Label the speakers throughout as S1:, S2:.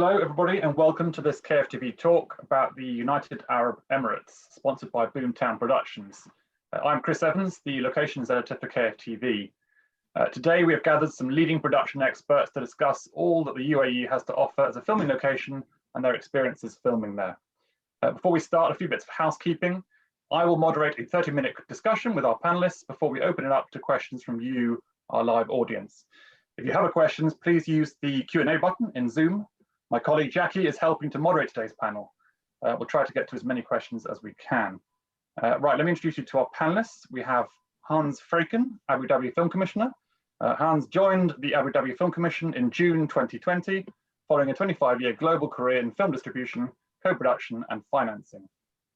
S1: Hello everybody and welcome to this KFTV talk about the United Arab Emirates, sponsored by Boomtown Productions. I'm Chris Evans, the locations editor for KFTV. Today we have gathered some leading production experts to discuss all that the UAE has to offer as a filming location and their experiences filming there. Before we start, a few bits of housekeeping. I will moderate a 30-minute discussion with our panelists before we open it up to questions from you, our live audience. If you have questions, please use the Q&A button in Zoom. My colleague Jackie is helping to moderate today's panel. We'll try to get to as many questions as we can. Right, let me introduce you to our panelists. We have Hans Franken, Abu Dhabi Film Commissioner. Hans joined the Abu Dhabi Film Commission in June 2020, following a 25-year global career in film distribution, co-production and financing.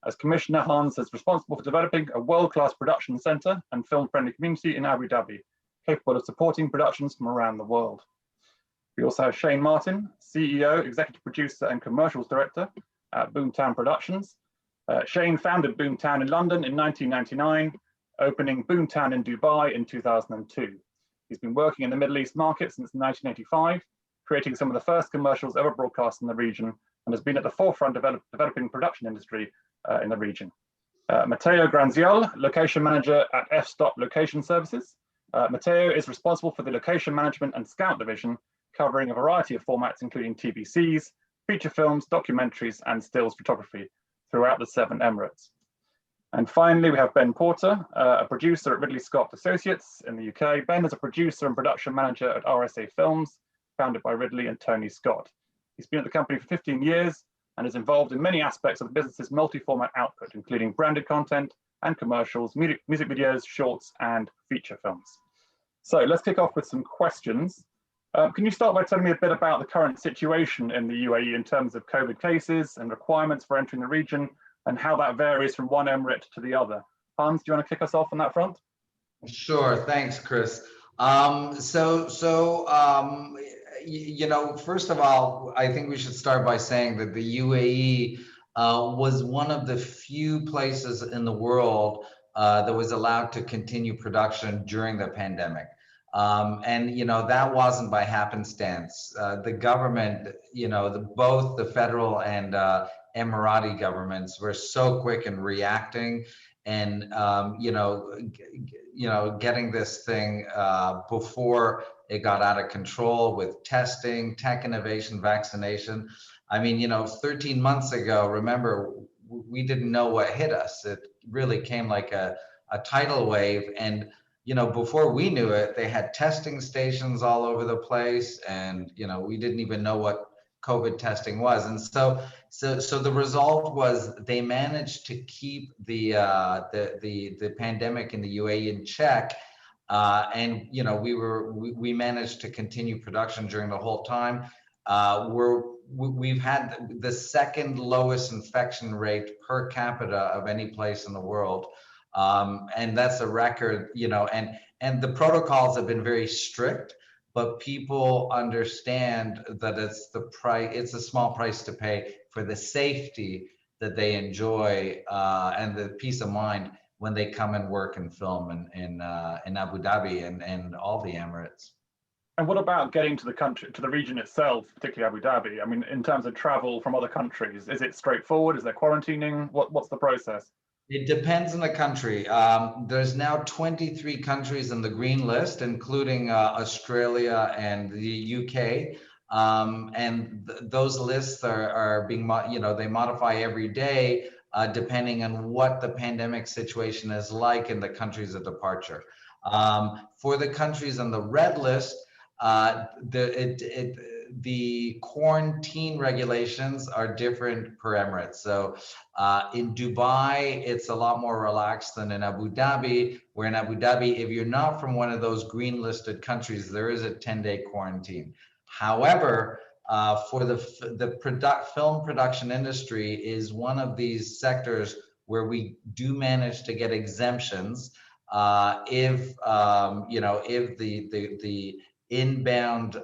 S1: As Commissioner, Hans is responsible for developing a world-class production centre and film-friendly community in Abu Dhabi, capable of supporting productions from around the world. We also have Shane Martin, CEO, Executive Producer and Commercials Director at Boomtown Productions. Shane founded Boomtown in London in 1999, opening Boomtown in Dubai in 2002. He's been working in the Middle East market since 1985, creating some of the first commercials ever broadcast in the region, and has been at the forefront of developing production industry in the region. Matteo Granziol, Location Manager at F-Stop Location Services. Matteo is responsible for the location management and scout division, covering a variety of formats, including TVCs, feature films, documentaries, and stills photography throughout the 7 Emirates. And finally, we have Ben Porter, a producer at Ridley Scott Associates in the UK. Ben is a producer and production manager at RSA Films, founded by Ridley and Tony Scott. He's been at the company for 15 years and is involved in many aspects of the business's multi-format output, including branded content and commercials, music videos, shorts, and feature films. So let's kick off with some questions. Can you start by telling me a bit about the current situation in the UAE in terms of COVID cases and requirements for entering the region and how that varies from one emirate to the other? Hans, do you want to kick us off on that front?
S2: Sure, thanks, Chris. You know, first of all, I think we should start by saying that the UAE was one of the few places in the world that was allowed to continue production during the pandemic. And, you know, that wasn't by happenstance. The government, you know, both the federal and Emirati governments were so quick in reacting and, getting this thing before it got out of control with testing, tech innovation, vaccination. I mean, you know, 13 months ago, remember, we didn't know what hit us. It really came like a tidal wave. And you know, before we knew it, they had testing stations all over the place, and you know, we didn't even know what COVID testing was. And so the result was they managed to keep the pandemic in the UAE in check, and you know, we managed to continue production during the whole time. We've had the second lowest infection rate per capita of any place in the world. And that's a record, you know, and the protocols have been very strict, but people understand that it's a small price to pay for the safety that they enjoy and the peace of mind when they come and work and film in Abu Dhabi and all the Emirates.
S1: And what about getting to the region itself, particularly Abu Dhabi? I mean, in terms of travel from other countries, is it straightforward? Is there quarantining? What's the process?
S2: It depends on the country. There's now 23 countries on the green list, including Australia and the UK. Those lists are being, you know, they modify every day depending on what the pandemic situation is like in the countries of departure. For the countries on the red list, the quarantine regulations are different per emirate. So in Dubai, it's a lot more relaxed than in Abu Dhabi, where in Abu Dhabi, if you're not from one of those green listed countries, there is a 10-day quarantine. However, for the film production industry is one of these sectors where we do manage to get exemptions if the inbound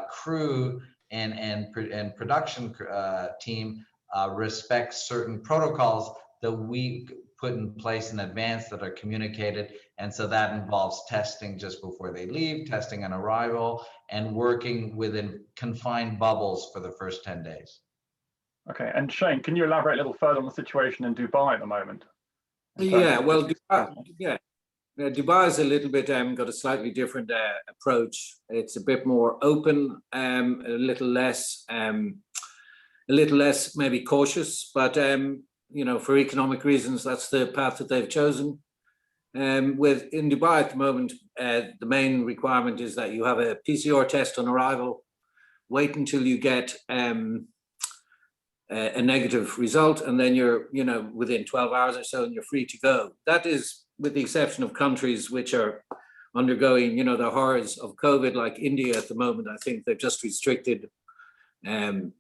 S2: crew and production team respects certain protocols that we put in place in advance that are communicated. And so that involves testing just before they leave, testing on arrival, and working within confined bubbles for the first 10 days.
S1: Okay, and Shane, can you elaborate a little further on the situation in Dubai at the moment?
S3: Yeah, well, Dubai is a little bit got a slightly different approach. It's a bit more open, a little less maybe cautious, but you know, for economic reasons, that's the path that they've chosen. In Dubai at the moment, the main requirement is that you have a PCR test on arrival. Wait until you get a negative result, and then you're, you know, within 12 hours or so, and you're free to go. That is, with the exception of countries which are undergoing, you know, the horrors of COVID, like India at the moment. I think they've just restricted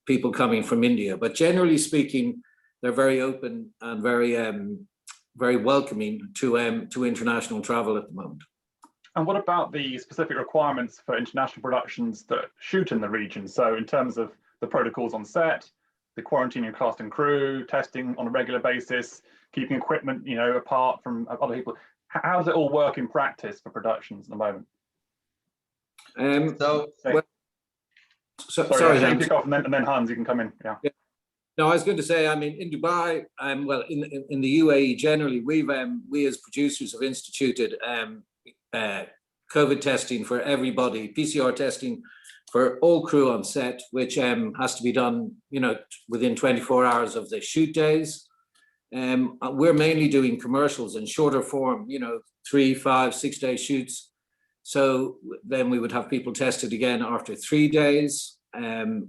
S3: people coming from India. But generally speaking, they're very open and very welcoming to international travel at the moment.
S1: And what about the specific requirements for international productions that shoot in the region? So in terms of the protocols on set, the quarantining cast and crew, testing on a regular basis, keeping equipment, you know, apart from other people. How does it all work in practice for productions at the moment? Sorry, Shane, kick off, and then Hans, you can come in. Yeah.
S3: No, I was going to say, I mean, in Dubai, well, in the UAE generally, we as producers have instituted COVID testing for everybody, PCR testing for all crew on set, which has to be done, you know, within 24 hours of the shoot days. We're mainly doing commercials in shorter form, you know, 3, 5, 6 day shoots. So then we would have people tested again after 3 days.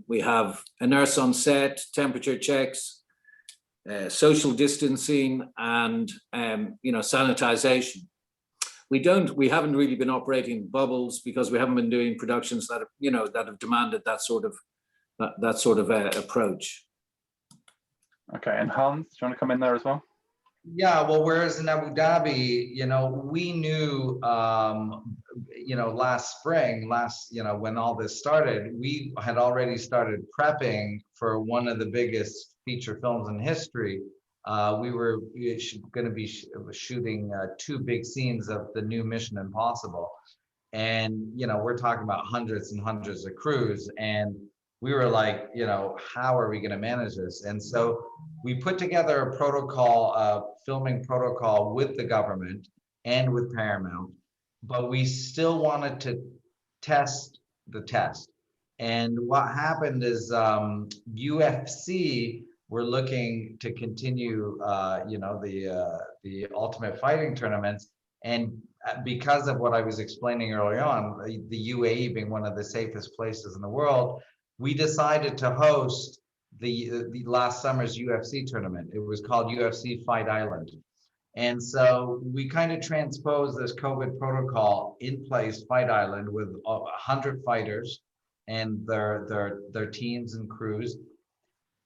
S3: We have a nurse on set, temperature checks, social distancing, and you know, sanitization. We haven't really been operating bubbles because we haven't been doing productions that have, you know, that have demanded that sort of approach.
S1: Okay, and Hans, do you want to come in there as well?
S2: Yeah, well, whereas in Abu Dhabi, you know, we knew, you know, last spring, you know, when all this started, we had already started prepping for one of the biggest feature films in history. We were going to be shooting 2 big scenes of the new Mission Impossible. And, you know, we're talking about hundreds and hundreds of crews. And we were like, you know, how are we going to manage this? And so we put together a protocol, filming protocol with the government and with Paramount, but we still wanted to test the test. And what happened is UFC were looking to continue, you know, the Ultimate Fighting tournaments. And because of what I was explaining early on, the UAE being one of the safest places in the world, we decided to host the last summer's UFC tournament. It was called UFC Fight Island. And so we kind of transposed this COVID protocol in place, Fight Island, with 100 fighters and their teams and crews.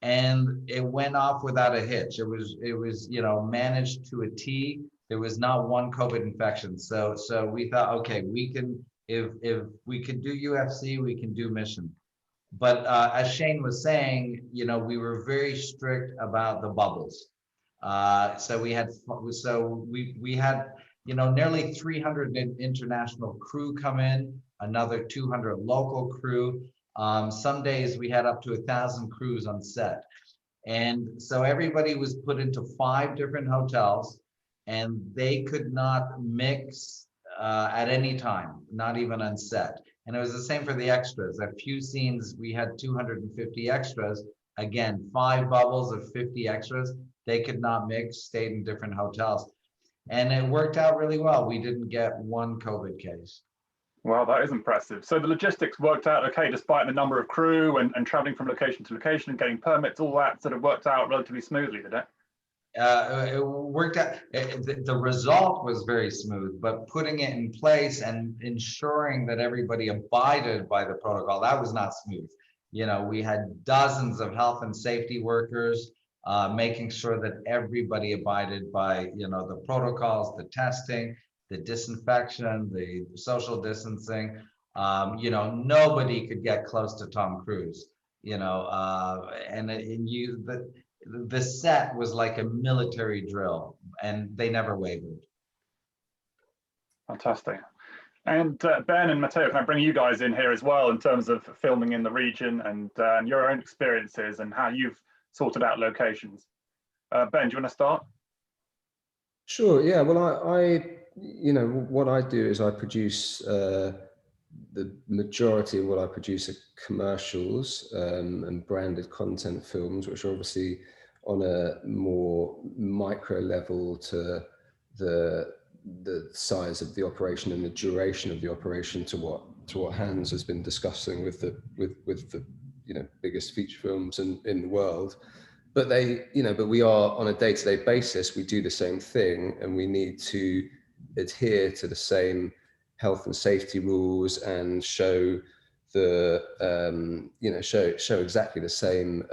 S2: And it went off without a hitch. It was, you know, managed to a T. There was not one COVID infection. So we thought, okay, we can, if we could do UFC, we can do Mission. But as Shane was saying, you know, we were very strict about the bubbles. So we had, you know, nearly 300 international crew come in, another 200 local crew. Some days we had up to 1,000 crews on set. And so everybody was put into 5 different hotels, and they could not mix at any time, not even on set. And it was the same for the extras. A few scenes, we had 250 extras. Again, 5 bubbles of 50 extras. They could not mix, stayed in different hotels. And it worked out really well. We didn't get one COVID case.
S1: Well, that is impressive. So the logistics worked out okay, despite the number of crew and traveling from location to location and getting permits, all that sort of worked out relatively smoothly, did it?
S2: It worked out. The result was very smooth, but putting it in place and ensuring that everybody abided by the protocol, that was not smooth. You know, we had dozens of health and safety workers making sure that everybody abided by, you know, the protocols, the testing, the disinfection, the social distancing. You know, nobody could get close to Tom Cruise. You know, the set was like a military drill, and they never wavered.
S1: Fantastic. And Ben and Matteo, can I bring you guys in here as well in terms of filming in the region and your own experiences and how you've sorted out locations? Ben, do you want to start?
S4: Sure. Yeah. Well, you know, what I do is I produce the majority of what I produce are commercials and branded content films, which are obviously on a more micro level to the size of the operation and the duration of the operation to what Hans has been discussing with the you know, biggest feature films in the world. But but we are on a day-to-day basis, we do the same thing, and we need to adhere to the same health and safety rules and show the show exactly the same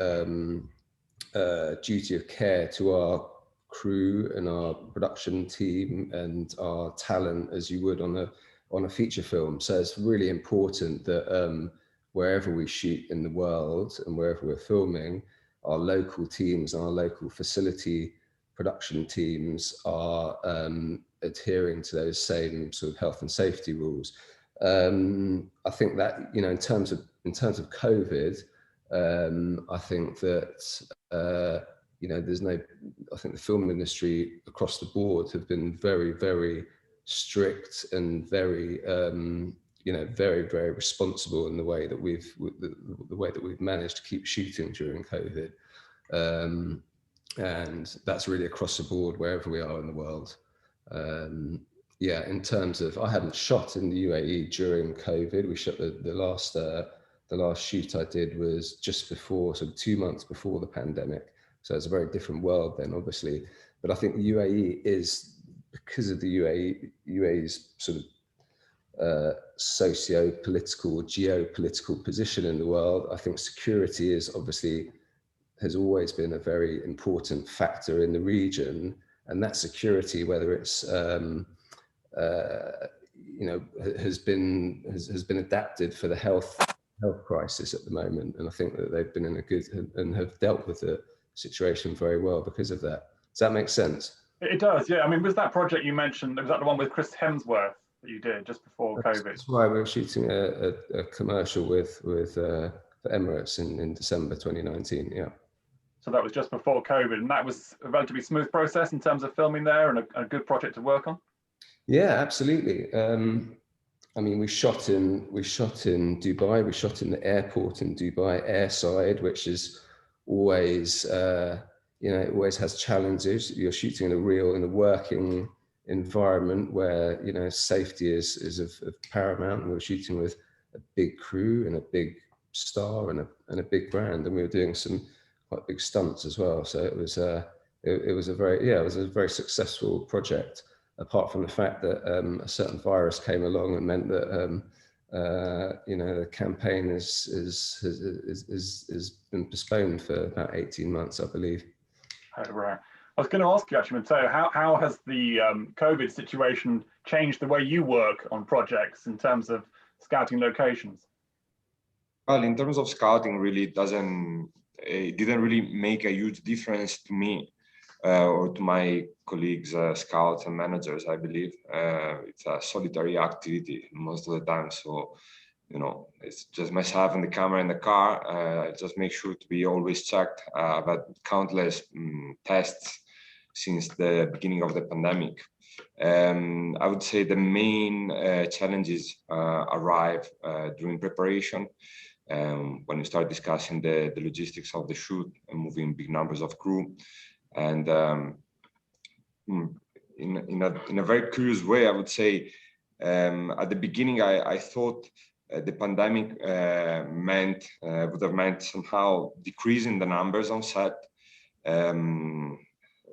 S4: duty of care to our crew and our production team and our talent as you would on a feature film. So it's really important that wherever we shoot in the world and wherever we're filming, our local teams and our local facility production teams are adhering to those same sort of health and safety rules. I think that, you know, in terms of COVID, I think that you know, I think the film industry across the board have been very, very strict and very you know, very, very responsible in the way that we've managed to keep shooting during COVID. And that's really across the board wherever we are in the world. Yeah, in terms of, I hadn't shot in the UAE during COVID. We shot the last shoot I did was just before, sort of 2 months before the pandemic. So it's a very different world then, obviously. But I think the UAE is, because of the UAE's sort of socio-political, geopolitical position in the world, I think security has always been a very important factor in the region, and that security, whether it's you know, has been adapted for the health crisis at the moment, and I think that they've been in a good and have dealt with the situation very well because of that. Does that make sense?
S1: It does, yeah. I mean, was that project you mentioned, was that the one with Chris Hemsworth that you did just before COVID?
S4: That's why we were shooting a commercial with for Emirates in December 2019. Yeah.
S1: So that was just before COVID, and that was a relatively smooth process in terms of filming there, and a good project to work on. Yeah,
S4: absolutely. I mean, we shot in Dubai. We shot in the airport in Dubai, airside, which is always you know, it always has challenges. You're shooting in a working environment where, you know, safety is of paramount, and we're shooting with a big crew and a big star and a big brand, and we were doing some quite big stunts as well. So it was a very successful project, apart from the fact that a certain virus came along and meant that you know, the campaign has been postponed for about 18 months, I believe.
S1: Oh, right. I was going to ask you actually, Matteo, how has the COVID situation changed the way you work on projects in terms of scouting locations?
S5: Well, in terms of scouting, really it didn't really make a huge difference to me or to my colleagues, scouts and managers. I believe it's a solitary activity most of the time. So, you know, it's just myself and the camera in the car. I just make sure to be always checked. I've had countless tests since the beginning of the pandemic. I would say the main challenges arrive during preparation, when we start discussing the logistics of the shoot and moving big numbers of crew. And in a very curious way, I would say, at the beginning, I thought the pandemic would have meant somehow decreasing the numbers on set.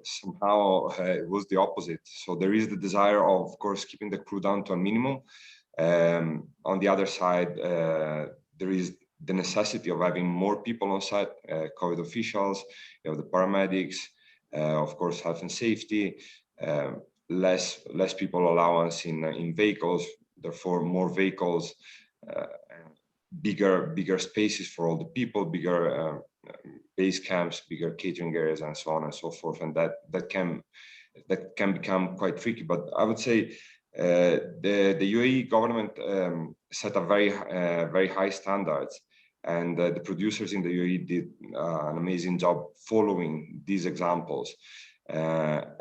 S5: Somehow it was the opposite. So there is the desire of course, keeping the crew down to a minimum. On the other side, there is the necessity of having more people on set, COVID officials, you know, the paramedics, of course, health and safety, less people allowance in vehicles, therefore more vehicles, bigger spaces for all the people, bigger base camps, bigger catering areas, and so on and so forth. And that can become quite tricky. But I would say the UAE government set a very high standards, and the producers in the UAE did an amazing job following these examples.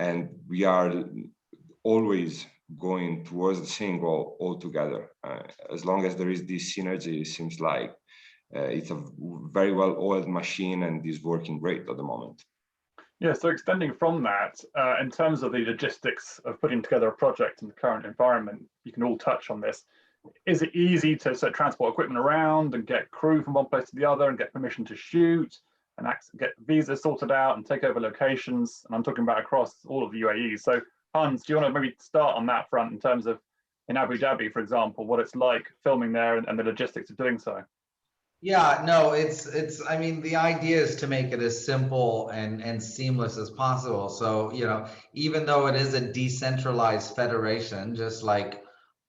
S5: And we are always going towards the same goal altogether. As long as there is this synergy, it seems like it's a very well-oiled machine and is working great at the moment.
S1: Yeah, so extending from that, in terms of the logistics of putting together a project in the current environment, you can all touch on this. Is it easy to transport equipment around and get crew from one place to the other and get permission to shoot and get visas sorted out and take over locations? And I'm talking about across all of the UAE. So Hans, do you want to maybe start on that front in terms of in Abu Dhabi, for example, what it's like filming there and the logistics of doing so?
S2: Yeah, no, I mean, the idea is to make it as simple and seamless as possible. So, even though it is a decentralized federation, just like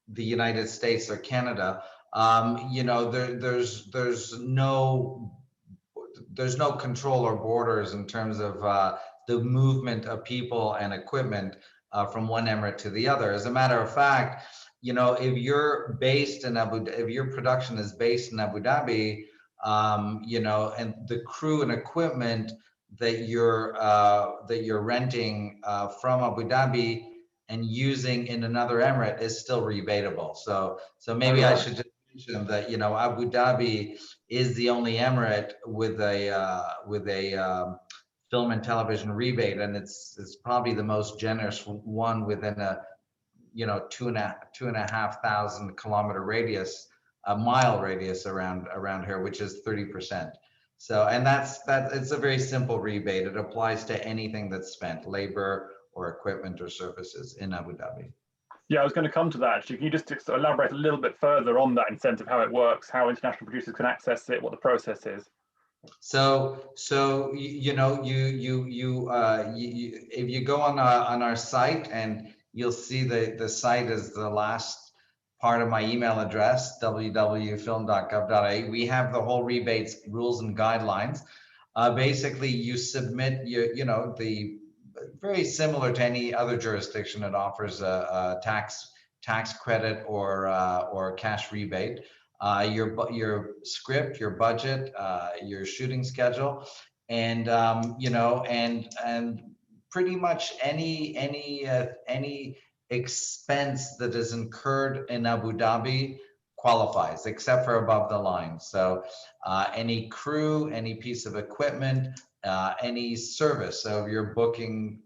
S2: the United States or Canada, there's no control or borders in terms of the movement of people and equipment from one emirate to the other. As a matter of fact, if you're based in if your production is based in Abu Dhabi, and the crew and equipment that you're renting from Abu Dhabi and using in another emirate is still rebatable. So maybe I should just mention that Abu Dhabi is the only emirate with a film and television rebate, and it's probably the most generous one within a 2,500 kilometer radius, a mile radius around here, which is 30%. So, and it's a very simple rebate. It applies to anything that's spent, labor or equipment or services in Abu Dhabi.
S1: Yeah, I was going to come to that actually. Can you just elaborate a little bit further on that incentive, how it works, how international producers can access it, what the process is?
S2: So if you go on our site, and you'll see the site is the last part of my email address, www.film.gov.au. We have the whole rebates rules and guidelines. Basically, you submit the very similar to any other jurisdiction. It offers a tax credit or cash rebate. Your script, your budget, your shooting schedule, and and pretty much any expense that is incurred in Abu Dhabi qualifies, except for above the line. So any crew, any piece of equipment, any service. So if you're booking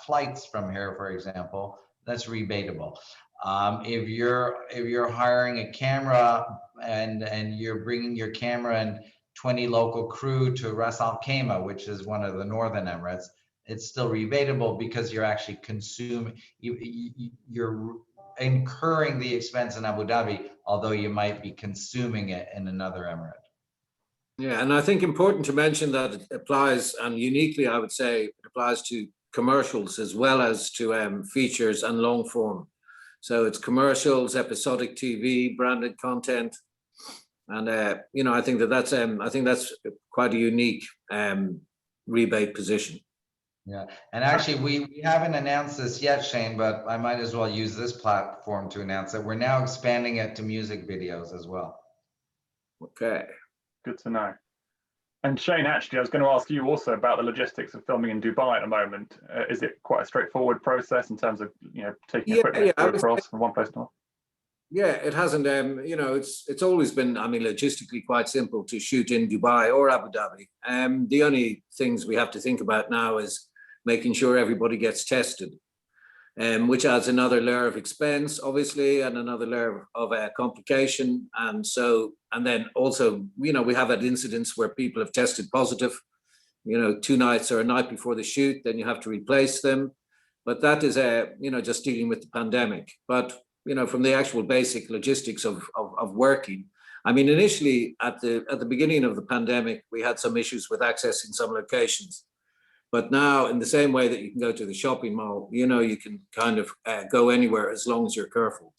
S2: flights from here, for example, that's rebatable. If you're hiring a camera and you're bringing your camera and 20 local crew to Ras Al Khaimah, which is one of the northern Emirates, it's still rebatable because you're actually you're incurring the expense in Abu Dhabi, although you might be consuming it in another emirate.
S3: Yeah, and I think important to mention that it applies, and uniquely, I would say, it applies to commercials as well as to features and long form. So it's commercials, episodic TV, branded content, and I think that's quite a unique rebate position.
S2: Yeah, and actually we haven't announced this yet, Shane, but I might as well use this platform to announce that we're now expanding it to music videos as well.
S3: Okay.
S1: Good to know. And Shane, actually, I was going to ask you also about the logistics of filming in Dubai at the moment. Is it quite a straightforward process in terms of taking equipment across from one place to another?
S3: Yeah, it hasn't. It's always been, logistically quite simple to shoot in Dubai or Abu Dhabi. The only things we have to think about now is making sure everybody gets tested, which adds another layer of expense, obviously, and another layer of complication. And then also, we have had incidents where people have tested positive, 2 nights or a night before the shoot, then you have to replace them. But that is, just dealing with the pandemic. But, from the actual basic logistics of working, initially at the beginning of the pandemic, we had some issues with accessing some locations. But now, in the same way that you can go to the shopping mall, you can kind of go anywhere as long as you're careful.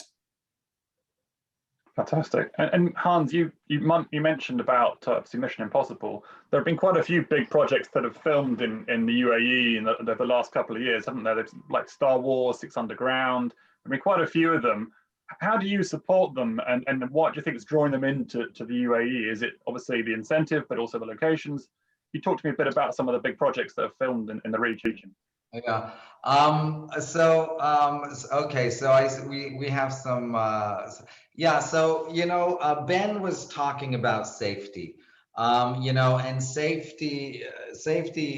S1: Fantastic. And Hans, you mentioned about obviously Mission Impossible. There have been quite a few big projects that have filmed in the UAE in the last couple of years, haven't there? There's like Star Wars, Six Underground. I mean, quite a few of them. How do you support them, and what do you think is drawing them into the UAE? Is it obviously the incentive, but also the locations? You talked to me a bit about some of the big projects that are filmed in the region.
S2: Yeah. Okay. We have some. Yeah. So Ben was talking about safety. And safety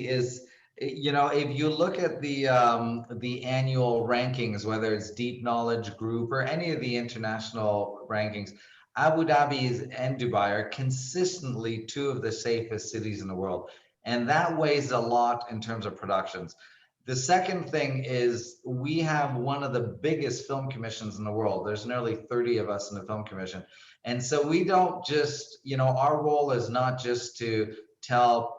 S2: is, if you look at the annual rankings, whether it's Deep Knowledge Group or any of the international rankings, Abu Dhabi and Dubai are consistently two of the safest cities in the world, and that weighs a lot in terms of productions. The second thing is we have one of the biggest film commissions in the world. There's nearly 30 of us in the film commission. And so we don't just, our role is not just to tell,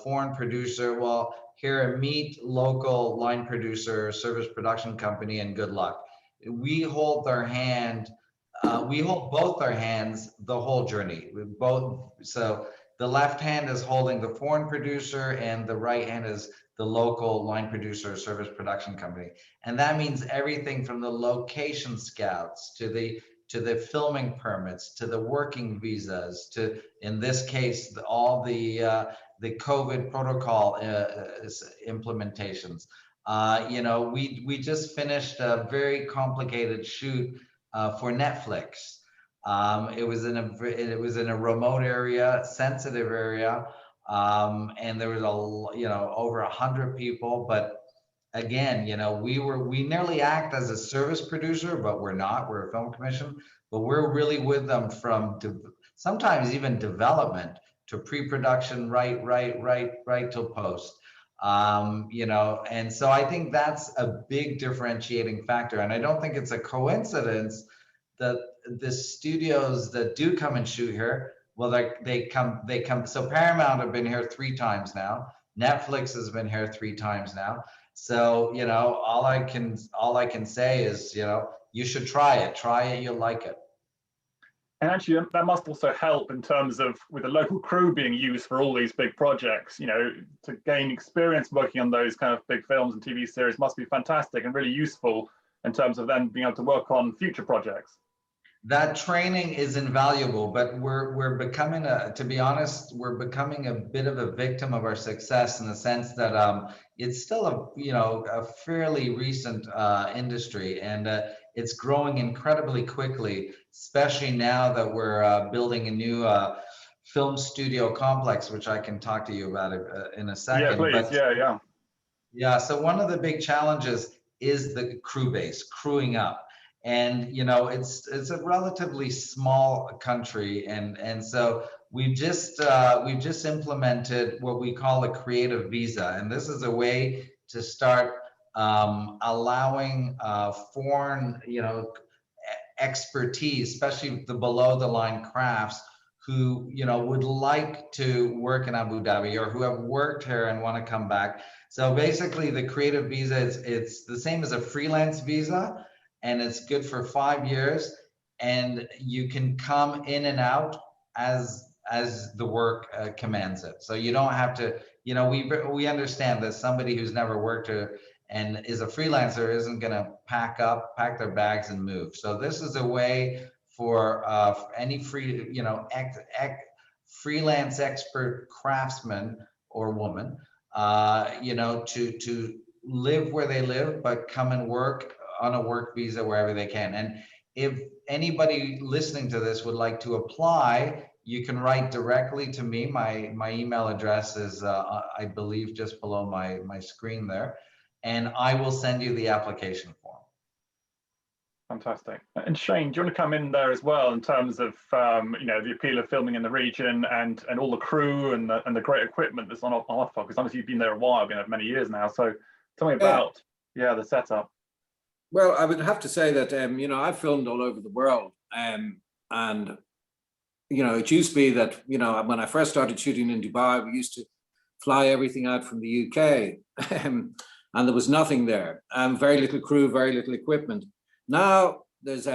S2: foreign producer, well, here, meet local line producer, service production company, and good luck. We hold their hand, we hold both our hands the whole journey. So the left hand is holding the foreign producer and the right hand is the local line producer, service production company. And that means everything from the location scouts to the filming permits, to the working visas, to, in this case, all the COVID protocol implementations. We just finished a very complicated shoot for Netflix. It was in a remote area, sensitive area. And there was over 100 people, but again, we nearly act as a service producer, but we're not. We're a film commission, but we're really with them from sometimes even development to pre-production, right till post. And so I think that's a big differentiating factor, and I don't think it's a coincidence that the studios that do come and shoot here, well, they come. So Paramount have been here 3 times now. Netflix has been here 3 times now. So all I can say is you should try it. Try it, you'll like it.
S1: And actually, that must also help in terms of with the local crew being used for all these big projects. To gain experience working on those kind of big films and TV series must be fantastic and really useful in terms of then being able to work on future projects.
S2: That training is invaluable, but we're becoming to be honest, we're becoming a bit of a victim of our success in the sense that it's still a fairly recent industry, and it's growing incredibly quickly, especially now that we're building a new film studio complex, which I can talk to you about in a second.
S1: Yeah, please.
S2: Yeah. So one of the big challenges is the crew base, crewing up. And it's a relatively small country, and so we've just implemented what we call a creative visa, and this is a way to start allowing foreign expertise, especially the below the line crafts, who would like to work in Abu Dhabi or who have worked here and want to come back. So basically, the creative visa it's the same as a freelance visa. And it's good for 5 years, and you can come in and out as the work commands it. So you don't have to, we understand that somebody who's never worked here and is a freelancer isn't going to pack their bags and move. So this is a way for any freelance expert craftsman or woman, to live where they live, but come and work on a work visa wherever they can. And if anybody listening to this would like to apply, you can write directly to me. My email address is, I believe, just below my screen there, and I will send you the application form.
S1: Fantastic. And Shane, do you want to come in there as well in terms of the appeal of filming in the region and all the crew and the great equipment that's on offer? Because obviously you've been there a while, been there many years now. So tell me about the setup.
S3: Well, I would have to say that I've filmed all over the world, and it used to be that when I first started shooting in Dubai, we used to fly everything out from the UK, and there was nothing there, very little crew, very little equipment. Now there's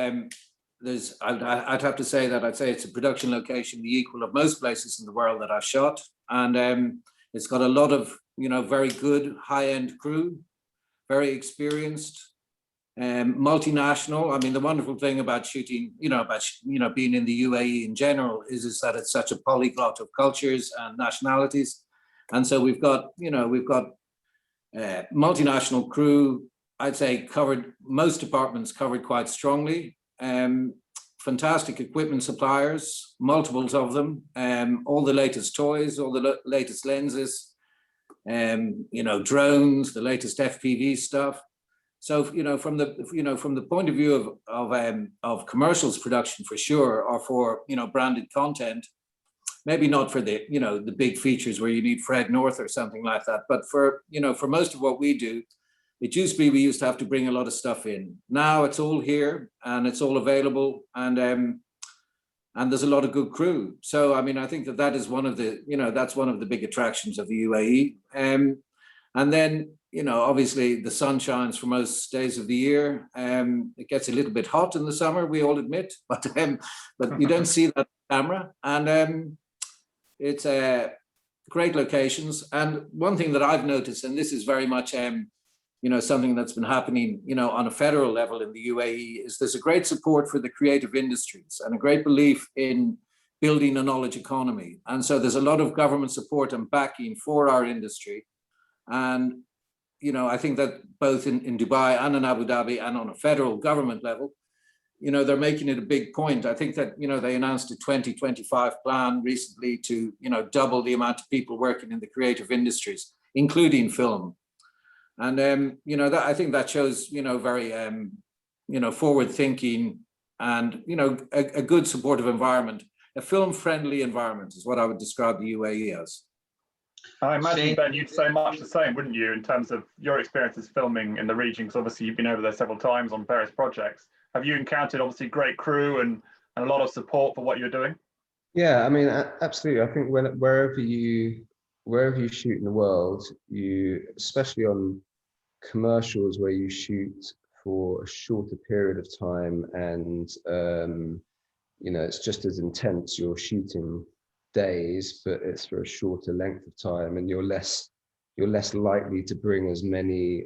S3: I'd have to say that I'd say it's a production location the equal of most places in the world that I've shot, and it's got a lot of very good high-end crew, very experienced, multinational. I mean, the wonderful thing about shooting, being in the UAE in general is that it's such a polyglot of cultures and nationalities, and so we've got multinational crew. I'd say most departments covered quite strongly. Fantastic equipment suppliers, multiples of them, all the latest toys, all the latest lenses, drones, the latest FPV stuff. So from the point of view of commercials production, for sure, or for branded content, maybe not for the big features where you need Fred North or something like that, but for most of what we do, it used to be we used to have to bring a lot of stuff in. Now it's all here and it's all available, and there's a lot of good crew. So I mean, I think that is one of the that's one of the big attractions of the UAE. And then obviously the sun shines for most days of the year. It gets a little bit hot in the summer, we all admit, but you don't see that on camera. And it's great locations. And one thing that I've noticed, and this is very much something that's been happening, on a federal level in the UAE, is there's a great support for the creative industries and a great belief in building a knowledge economy. And so there's a lot of government support and backing for our industry. And, I think that both in Dubai and in Abu Dhabi and on a federal government level, they're making it a big point. I think that, they announced a 2025 plan recently to, double the amount of people working in the creative industries, including film. And, that I think that shows, very, forward thinking and, a good supportive environment. A film-friendly environment is what I would describe the UAE as.
S1: I imagine, Ben, you'd say much the same, wouldn't you, in terms of your experiences filming in the region? Because obviously you've been over there several times on various projects. Have you encountered obviously great crew and a lot of support for what you're doing?
S4: Yeah, I mean, absolutely. I think wherever you shoot in the world, especially on commercials where you shoot for a shorter period of time, and it's just as intense. You're shooting days, but it's for a shorter length of time, and you're less likely to bring as many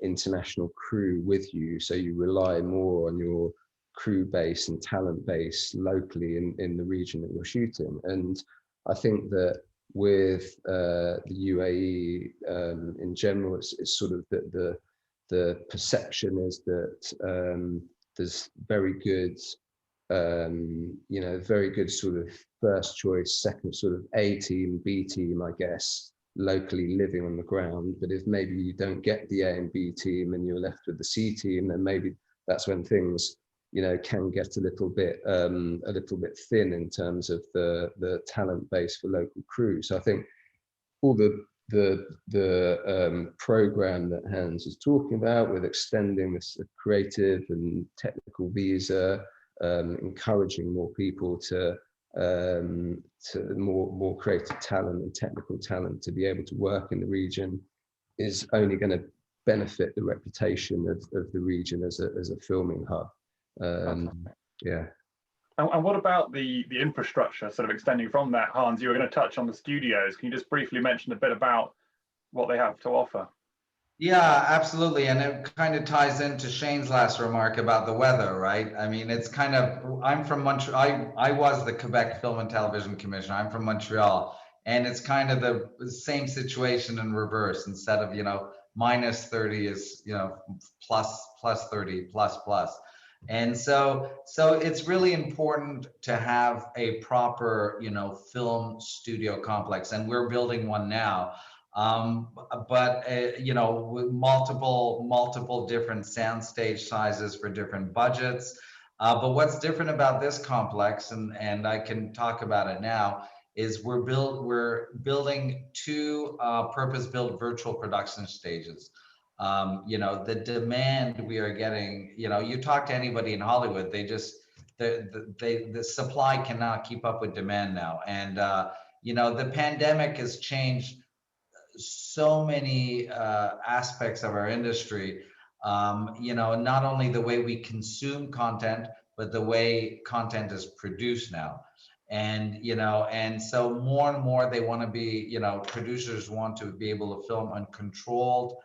S4: international crew with you. So you rely more on your crew base and talent base locally in the region that you're shooting. And I think that with the UAE in general, it's sort of that the perception is that there's very good sort of first choice, second sort of A team, B team, I guess, locally living on the ground. But if maybe you don't get the A and B team and you're left with the C team, then maybe that's when things can get a little bit thin in terms of the talent base for local crew. So I think all the program that Hans is talking about, with extending this creative and technical visa, encouraging more people to more creative talent and technical talent to be able to work in the region, is only going to benefit the reputation of the region as a filming hub. Yeah.
S1: And what about the infrastructure, sort of extending from that? Hans, you were going to touch on the studios. Can you just briefly mention a bit about what they have to offer?
S2: Yeah, absolutely. And it kind of ties into Shane's last remark about the weather, right? I mean, it's kind of, I'm from Montreal. I was the Quebec Film and Television Commissioner. I'm from Montreal. And it's kind of the same situation in reverse. Instead of, minus 30 is, plus 30, plus. And so it's really important to have a proper, film studio complex. And we're building one now. But with multiple different soundstage sizes for different budgets. But what's different about this complex, and I can talk about it now, is we're building two purpose-built virtual production stages. The demand we are getting, you talk to anybody in Hollywood, they just the supply cannot keep up with demand now, and the pandemic has changed so many aspects of our industry. Not only the way we consume content, but the way content is produced now. And, you know, and so more and more they want to be, you know, producers want to be able to film on controlled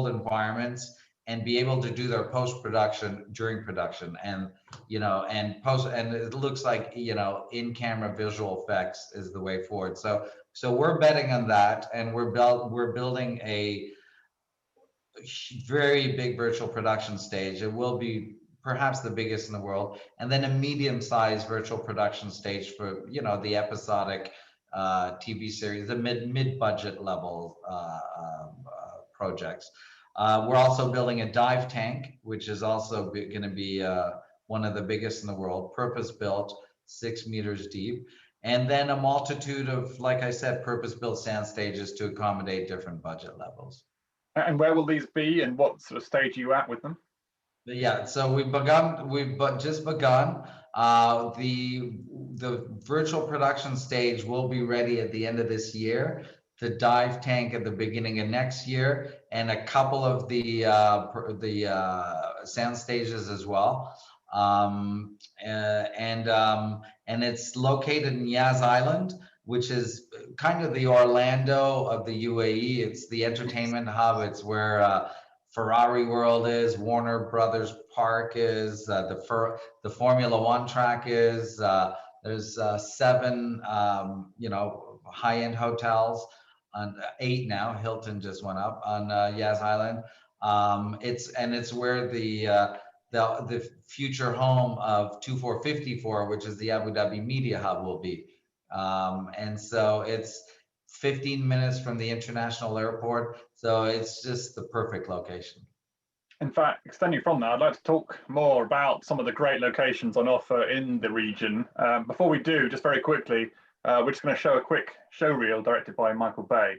S2: environments and be able to do their post-production during production. And, you know, and it looks like, you know, in-camera visual effects is the way forward. So we're betting on that, and we're building a very big virtual production stage. It will be perhaps the biggest in the world, and then a medium-sized virtual production stage for, you know, the episodic TV series, the mid-budget level projects. We're also building a dive tank, which is also going to be one of the biggest in the world, purpose-built, 6 meters deep, and then a multitude of, like I said, purpose-built sound stages to accommodate different budget levels.
S1: And where will these be, and what sort of stage are you at with them?
S2: Yeah, so we've just begun. The virtual production stage will be ready at the end of this year, the dive tank at the beginning of next year, and a couple of the sound stages as well. And it's located in Yas Island, which is kind of the Orlando of the UAE. It's the entertainment hub. It's where Ferrari World is, Warner Brothers Park is, the Formula One track is. There's 7, you know, high-end hotels, and 8 now. Hilton just went up on Yas Island. It's where the future home of 2454, which is the Abu Dhabi Media Hub, will be. And so it's 15 minutes from the international airport. So it's just the perfect location.
S1: In fact, extending from that, I'd like to talk more about some of the great locations on offer in the region. Before we do, just very quickly, we're just going to show a quick show reel directed by Michael Bay.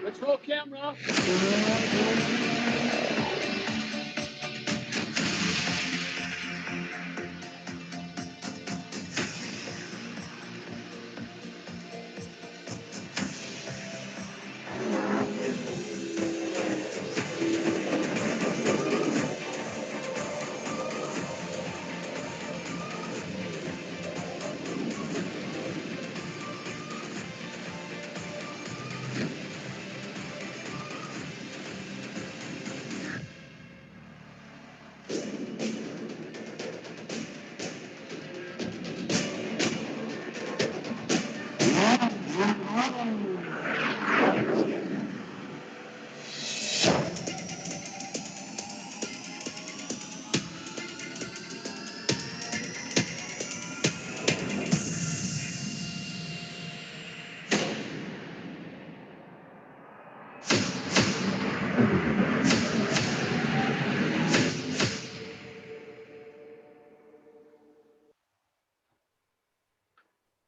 S6: Let's roll camera.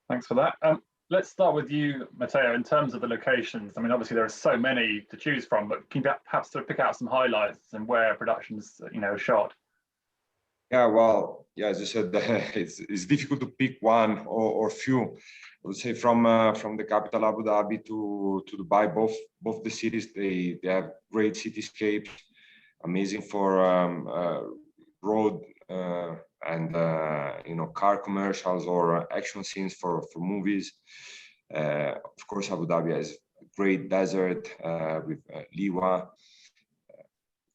S1: Thanks for that. Let's start with you, Matteo, in terms of the locations. I mean, obviously there are so many to choose from, but can you perhaps sort of pick out some highlights and where productions, you know, are shot?
S5: Yeah, well, yeah, as you said, it's difficult to pick one or few. I would say from the capital Abu Dhabi to Dubai, both the cities, they have great cityscapes, amazing for road and you know, car commercials or action scenes for movies. Of course, Abu Dhabi has a great desert with Liwa.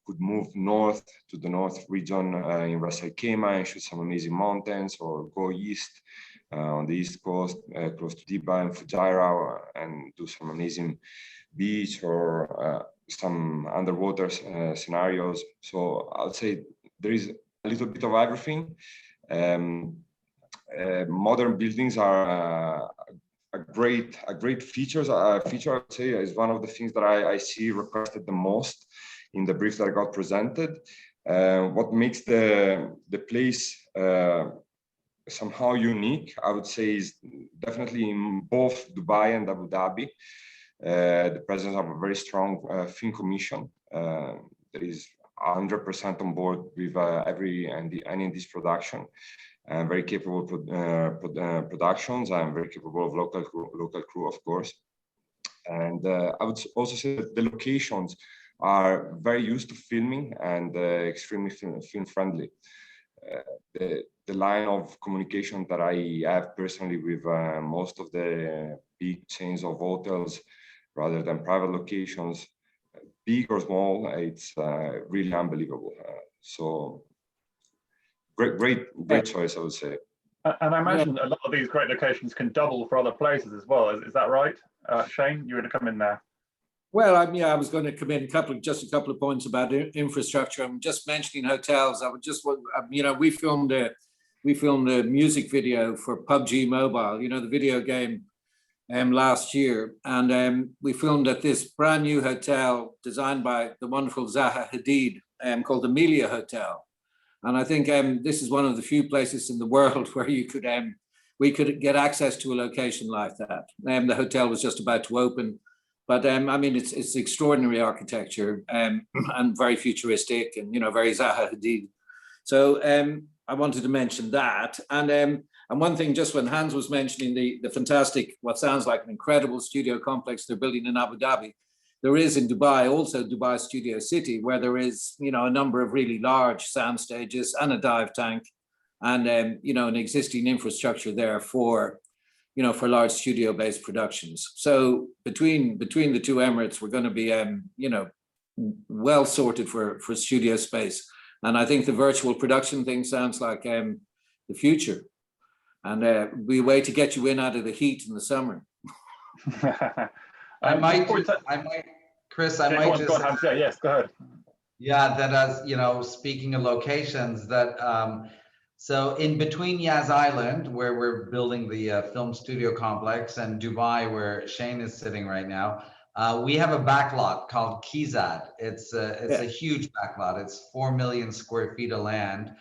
S5: Could move north to the north region in Ras Al Khaimah and shoot some amazing mountains, or go east on the east coast close to Dubai and Fujairah and do some amazing beach or some underwater scenarios. So I'll say there is a little bit of everything. Modern buildings are a great feature. I would say is one of the things that I see requested the most in the brief that I got presented. What makes the place somehow unique, I would say, is definitely in both Dubai and Abu Dhabi. The presence of a very strong film commission that is 100% on board with any of this production, and very capable productions, and very capable of local crew, of course. And I would also say that the locations are very used to filming and extremely film friendly. The line of communication that I have personally with most of the big chains of hotels, rather than private locations, big or small, it's really unbelievable. So great choice, I would say.
S1: And I imagine a lot of these great locations can double for other places as well. Is that right? Shane, you were to come in there.
S3: Well, I was going to come in just a couple of points about infrastructure. I'm just mentioning hotels. I would just, we filmed a music video for PUBG Mobile, the video game, last year, and we filmed at this brand new hotel designed by the wonderful Zaha Hadid, called the Melia Hotel. And I think this is one of the few places in the world where we could get access to a location like that. The hotel was just about to open. But it's extraordinary architecture and very futuristic and very Zaha Hadid. So I wanted to mention that. And one thing, just when Hans was mentioning the fantastic, what sounds like an incredible studio complex they're building in Abu Dhabi, there is in Dubai also Dubai Studio City, where there is a number of really large sound stages and a dive tank, and an existing infrastructure there for large studio-based productions. So between the two Emirates, we're going to be, well sorted for studio space. And I think the virtual production thing sounds like the future. And we wait to get you in out of the heat in the summer.
S2: Chris,
S1: go ahead.
S2: Yeah, that as speaking of locations, that so in between Yas Island, where we're building the film studio complex, and Dubai, where Shane is sitting right now, we have a backlot called Kizad. It's a huge backlot. It's 4 million square feet of land,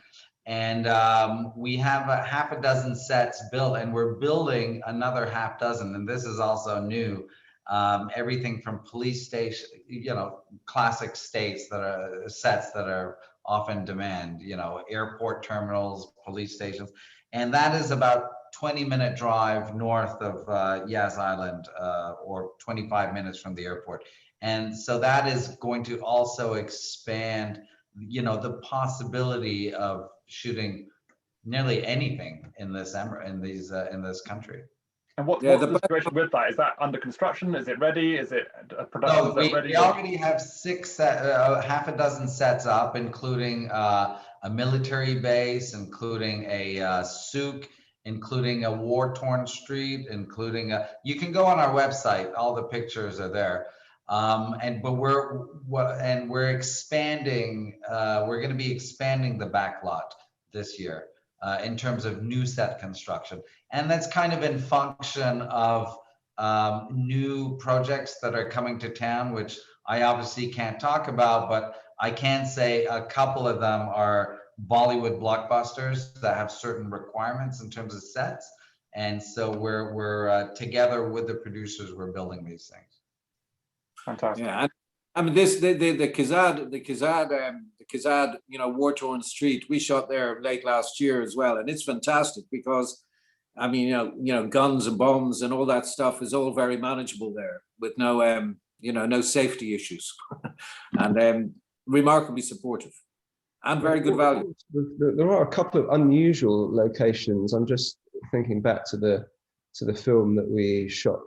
S2: and we have a half a dozen sets built, and we're building another half dozen. And this is also new. Everything from police station, classic sets that are often demand, airport terminals, police stations. And that is about 20-minute drive north of Yas Island, or 25 minutes from the airport. And so that is going to also expand, the possibility of shooting nearly anything in this country.
S1: And what's the situation with that? Is that under construction? Is it ready? Is it a production?
S2: No, we already have half a dozen sets up, including a military base, including a souk, including a war-torn street, including you can go on our website. All the pictures are there. But we're expanding. We're going to be expanding the backlot this year. In terms of new set construction. And that's kind of in function of new projects that are coming to town, which I obviously can't talk about, but I can say a couple of them are Bollywood blockbusters that have certain requirements in terms of sets. And so we're together with the producers, we're building these things.
S1: Fantastic.
S3: Yeah. The Kizad, war-torn street, we shot there late last year as well, and it's fantastic because, guns and bombs and all that stuff is all very manageable there with no, no safety issues, and remarkably supportive and very good value.
S4: There are a couple of unusual locations. I'm just thinking back to the film that we shot.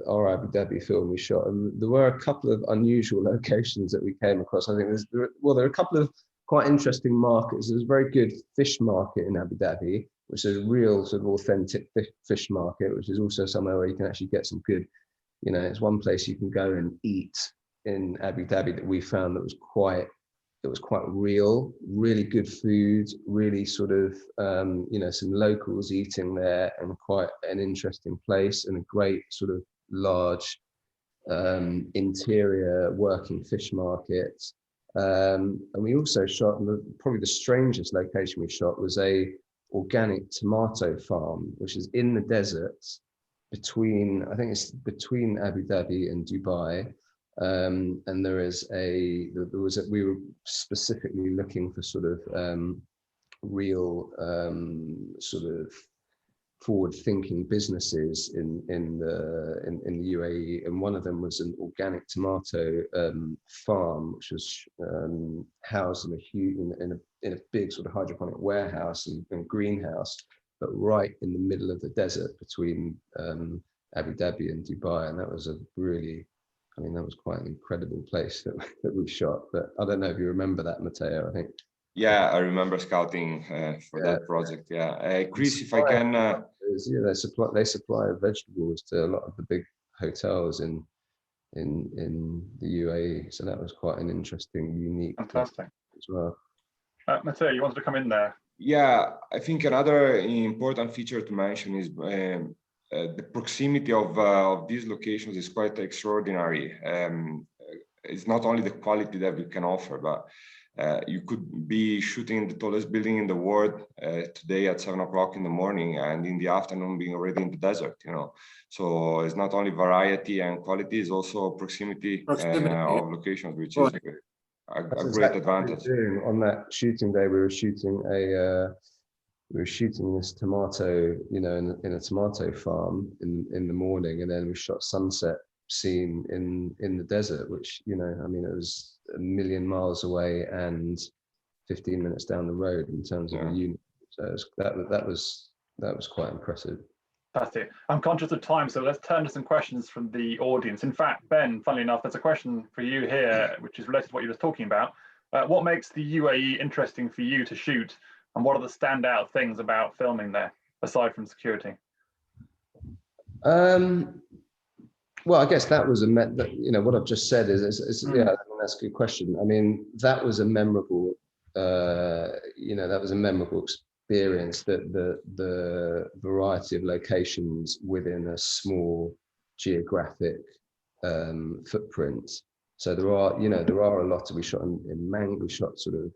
S4: Our Abu Dhabi film we shot, and there were a couple of unusual locations that we came across. I think there are a couple of quite interesting markets. There's a very good fish market in Abu Dhabi, which is a real sort of authentic fish market, which is also somewhere where you can actually get some good, it's one place you can go and eat in Abu Dhabi that we found that was quite real, really good food, really sort of, some locals eating there, and quite an interesting place, and a great sort of large interior working fish market. And we also shot, probably the strangest location we shot was a organic tomato farm, which is in the desert between, I think it's between Abu Dhabi and Dubai. And we were specifically looking for sort of real sort of forward-thinking businesses in the UAE, and one of them was an organic tomato farm, which was housed in a huge, in a big sort of hydroponic warehouse and greenhouse, but right in the middle of the desert between Abu Dhabi and Dubai, and that was a really, I mean, that was quite an incredible place that we shot. But I don't know if you remember that, Matteo. I think.
S5: Yeah, I remember scouting for that project. Yeah, Chris, if I can.
S4: They supply vegetables to a lot of the big hotels in the UAE. So that was quite an interesting, unique.
S1: Fantastic
S4: as well.
S1: Matteo, you wanted to come in there?
S5: Yeah, I think another important feature to mention is the proximity of these locations is quite extraordinary. It's not only the quality that we can offer, but you could be shooting the tallest building in the world today at 7 o'clock in the morning, and in the afternoon being already in the desert, you know. So it's not only variety and quality, it's also proximity of locations, which is a great advantage.
S4: On that shooting day, we were shooting this tomato, you know, in a tomato farm in the morning, and then we shot sunset scene in the desert, which, you know, I mean, it was a million miles away and 15 minutes down the road in terms of a unit. So that was quite impressive.
S1: Fantastic. I'm conscious of time, so let's turn to some questions from the audience. In fact, Ben, funnily enough, there's a question for you here, which is related to what you were talking about. What makes the UAE interesting for you to shoot, and what are the standout things about filming there, aside from security?
S4: Well, I guess that was you know, what I've just said is yeah, that's a good question. I mean, that was a memorable, you know, that was a memorable experience, that the variety of locations within a small geographic footprint. So there are a lot of, we shot we shot sort of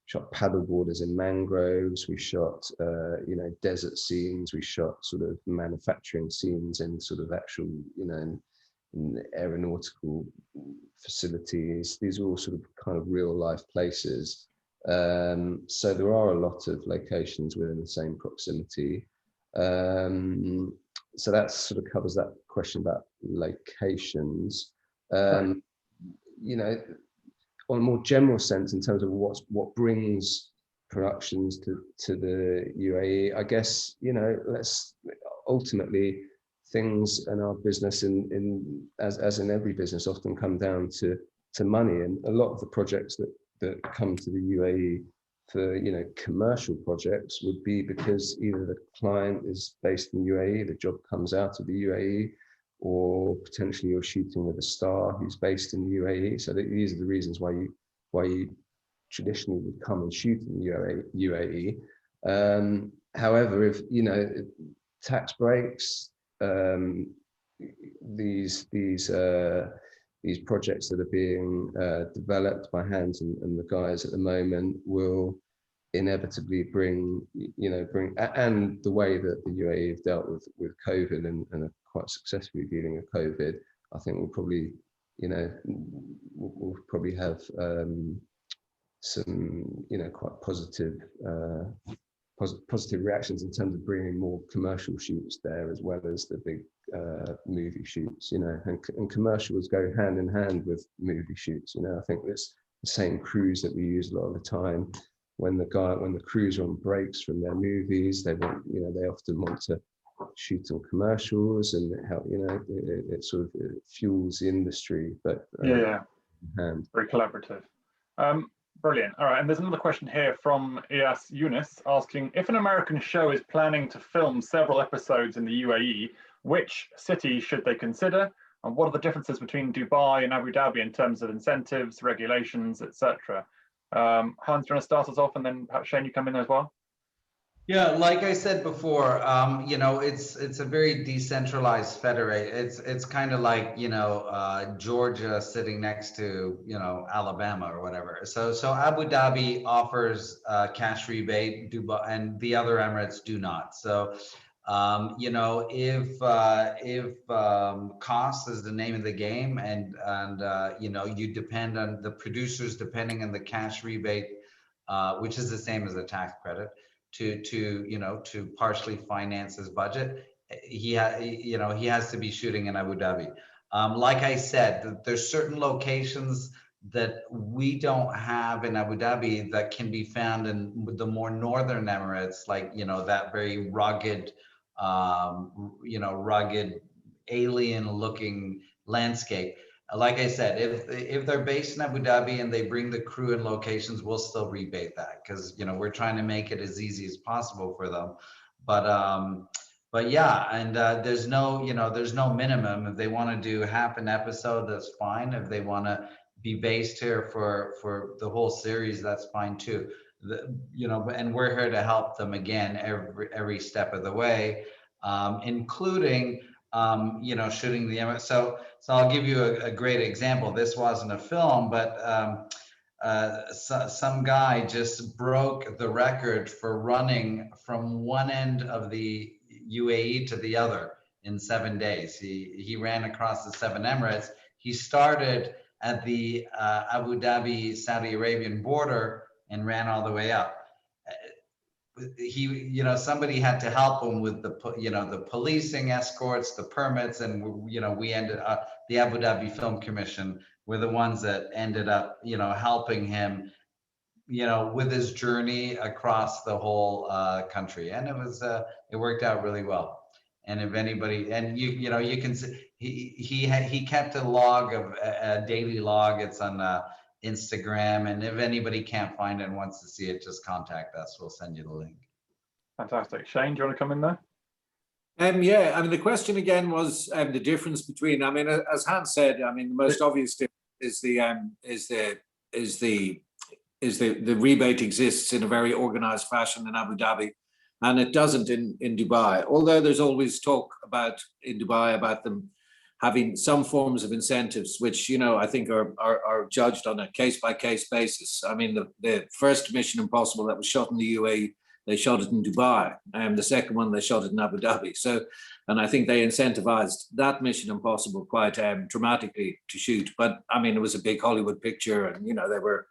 S4: shot paddle boarders in mangroves, we shot you know, desert scenes, we shot sort of manufacturing scenes in sort of actual, you know, in aeronautical facilities. These are all sort of kind of real life places. So there are a lot of locations within the same proximity. So that sort of covers that question about locations. You know, on a more general sense, in terms of what brings productions to the UAE, I guess, you know, ultimately things in our business, as in every business, often come down to money, and a lot of the projects that come to the UAE for, you know, commercial projects would be because either the client is based in the UAE, the job comes out of the UAE, or potentially you're shooting with a star who's based in the UAE. So these are the reasons why you traditionally would come and shoot in the UAE. However, if, you know, tax breaks, these projects that are being developed by Hans and the guys at the moment will inevitably bring, and the way that the UAE have dealt with COVID and are quite successfully dealing with COVID, I think we'll probably, you know, we'll probably have some, you know, quite positive reactions in terms of bringing more commercial shoots there, as well as the big movie shoots, you know, and commercials go hand in hand with movie shoots. You know, I think it's the same crews that we use a lot of the time. When the crews are on breaks from their movies, they often want to shoot on commercials, and it help, you know, it sort of fuels the industry. But
S1: very collaborative. Brilliant. All right, and there's another question here from Iyas Yunus asking, if an American show is planning to film several episodes in the UAE, which city should they consider, and what are the differences between Dubai and Abu Dhabi in terms of incentives, regulations, etc.? Hans, do you want to start us off, and then perhaps Shane, you come in as well?
S2: Yeah, like I said before, you know, it's a very decentralized federate. It's kind of like, you know, Georgia sitting next to, you know, Alabama or whatever. So Abu Dhabi offers cash rebate, Dubai, and the other Emirates do not. So you know, if cost is the name of the game, and you know, you depend on the producers depending on the cash rebate, which is the same as a tax credit, to you know, to partially finance his budget. You know, he has to be shooting in Abu Dhabi. Like I said, there's certain locations that we don't have in Abu Dhabi that can be found in the more northern Emirates, like, you know, that very rugged, you know, rugged, alien-looking landscape. Like I said, if they're based in Abu Dhabi and they bring the crew and locations, we'll still rebate that, because, you know, we're trying to make it as easy as possible for them. But yeah, and there's no, you know, there's no minimum. If they want to do half an episode, that's fine. If they want to be based here for the whole series, that's fine too. You know, and we're here to help them again every step of the way, including you know, shooting the image. So I'll give you a great example. This wasn't a film, but some guy just broke the record for running from one end of the UAE to the other in 7 days. He ran across the 7 Emirates. He started at the Abu Dhabi Saudi Arabian border and ran all the way up. He, you know, somebody had to help him with the, you know, the policing escorts, the permits, and, you know, we ended up, the Abu Dhabi Film Commission were the ones that ended up, you know, helping him, you know, with his journey across the whole country. And it worked out really well. And if anybody, and you know, you can see, he kept a log of a daily log. It's on Instagram, and if anybody can't find it and wants to see it, just contact us. We'll send you the link.
S1: Fantastic. Shane, do you want to come in there?
S3: Yeah, I mean, the question again was the difference between, I mean, as Hans said, I mean, the most obvious difference is the rebate exists in a very organized fashion in Abu Dhabi, and it doesn't in Dubai. Although there's always talk about in Dubai about them having some forms of incentives, which, you know, I think are judged on a case-by-case basis. I mean, the first Mission Impossible that was shot in the UAE, they shot it in Dubai, and the second one they shot it in Abu Dhabi. So, and I think they incentivized that Mission Impossible quite dramatically to shoot. But I mean, it was a big Hollywood picture, and, you know, they were,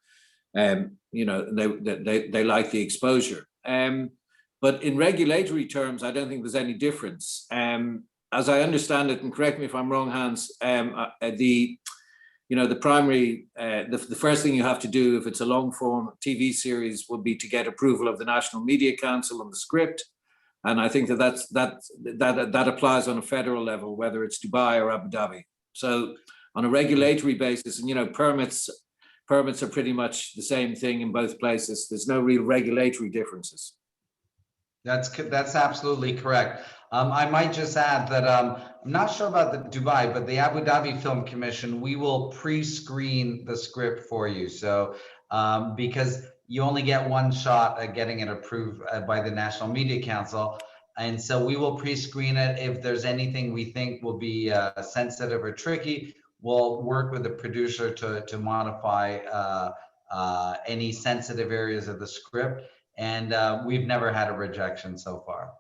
S3: you know, they liked the exposure. But in regulatory terms, I don't think there's any difference. As I understand it, and correct me if I'm wrong, Hans, you know, the primary, the first thing you have to do if it's a long form TV series would be to get approval of the National Media Council on the script. And I think that applies on a federal level, whether it's Dubai or Abu Dhabi. So on a regulatory basis, and, you know, permits are pretty much the same thing in both places. There's no real regulatory differences.
S2: That's absolutely correct. I might just add that I'm not sure about the Dubai, but the Abu Dhabi Film Commission, we will pre-screen the script for you. So because you only get one shot at getting it approved by the National Media Council. And so we will pre-screen it. If there's anything we think will be sensitive or tricky, we'll work with the producer to modify any sensitive areas of the script. And we've never had a rejection so far.